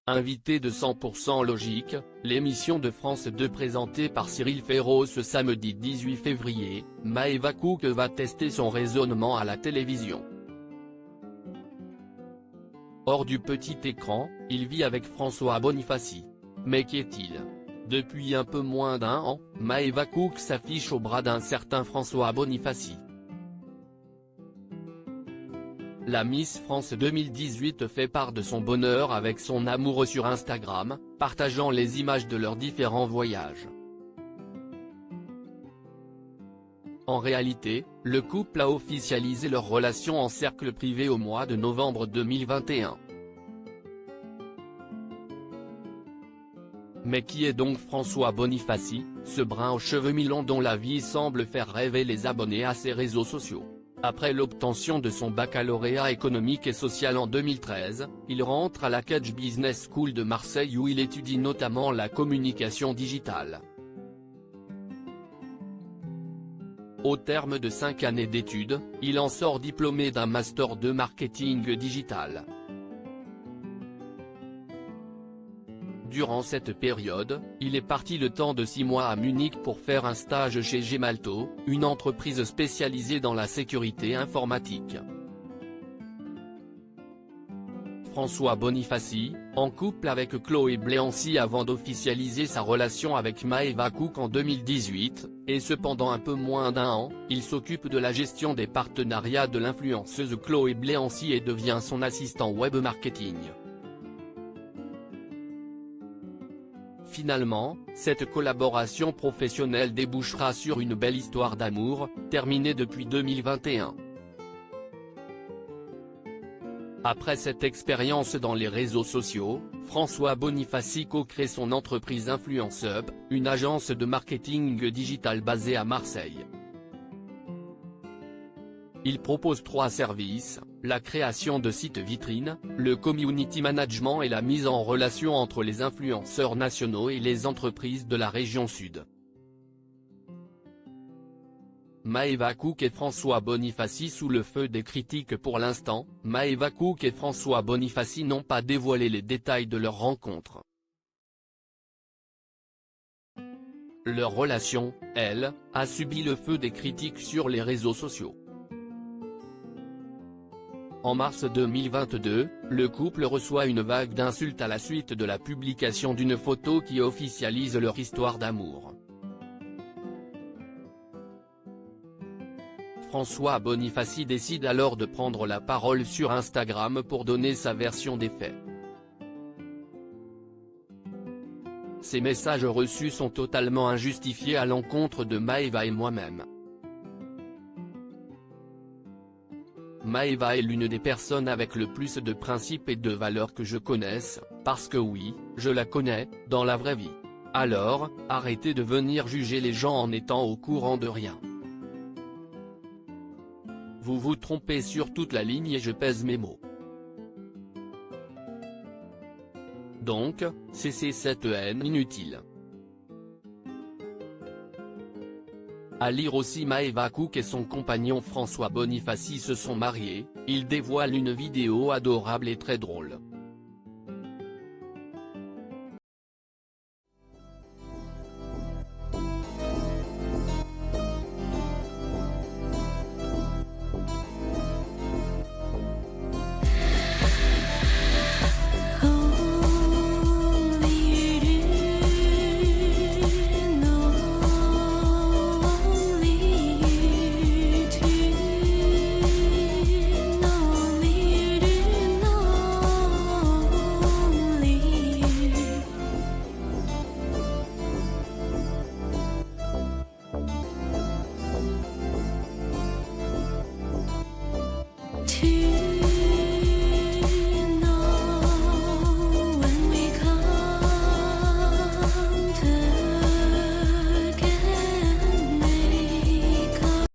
Invité de 100% Logique, l'émission de France 2 présentée par Cyril Ferraud ce samedi 18 février, Maëva Cook va tester son raisonnement à la télévision. Hors du petit écran, il vit avec François Bonifaci. Mais qui est-il? Depuis un peu moins d'un an, Maëva Cook s'affiche au bras d'un certain François Bonifaci. La Miss France 2018 fait part de son bonheur avec son amoureux sur Instagram, partageant les images de leurs différents voyages. En réalité, le couple a officialisé leur relation en cercle privé au mois de novembre 2021. Mais qui est donc François Bonifaci, ce brun aux cheveux mi-longs dont la vie semble faire rêver les abonnés à ses réseaux sociaux? Après l'obtention de son baccalauréat économique et social en 2013, il rentre à la Cage Business School de Marseille où il étudie notamment la communication digitale. Au terme de 5 années d'études, il en sort diplômé d'un master de marketing digital. Durant cette période, il est parti le temps de 6 mois à Munich pour faire un stage chez Gemalto, une entreprise spécialisée dans la sécurité informatique. François Bonifaci, en couple avec Chloé Bléancy avant d'officialiser sa relation avec Maëva Cook en 2018, et cependant un peu moins d'un an, il s'occupe de la gestion des partenariats de l'influenceuse Chloé Bléancy et devient son assistant web marketing. Finalement, cette collaboration professionnelle débouchera sur une belle histoire d'amour, terminée depuis 2021. Après cette expérience dans les réseaux sociaux, François Bonifaci co-crée son entreprise Influence Up, une agence de marketing digital basée à Marseille. Il propose 3 services, la création de sites vitrines, le community management et la mise en relation entre les influenceurs nationaux et les entreprises de la région sud. Maëva Cook et François Bonifaci sous le feu des critiques pour l'instant, Maëva Cook et François Bonifaci n'ont pas dévoilé les détails de leur rencontre. Leur relation, elle, a subi le feu des critiques sur les réseaux sociaux. En mars 2022, le couple reçoit une vague d'insultes à la suite de la publication d'une photo qui officialise leur histoire d'amour. François Bonifaci décide alors de prendre la parole sur Instagram pour donner sa version des faits. Ces messages reçus sont totalement injustifiés à l'encontre de Maëva et moi-même. Maëva est l'une des personnes avec le plus de principes et de valeurs que je connaisse, parce que oui, je la connais, dans la vraie vie. Alors, arrêtez de venir juger les gens en étant au courant de rien. Vous vous trompez sur toute la ligne et je pèse mes mots. Donc, cessez cette haine inutile. À lire aussi Maëva Cook et son compagnon François Bonifaci se sont mariés, ils dévoilent une vidéo adorable et très drôle.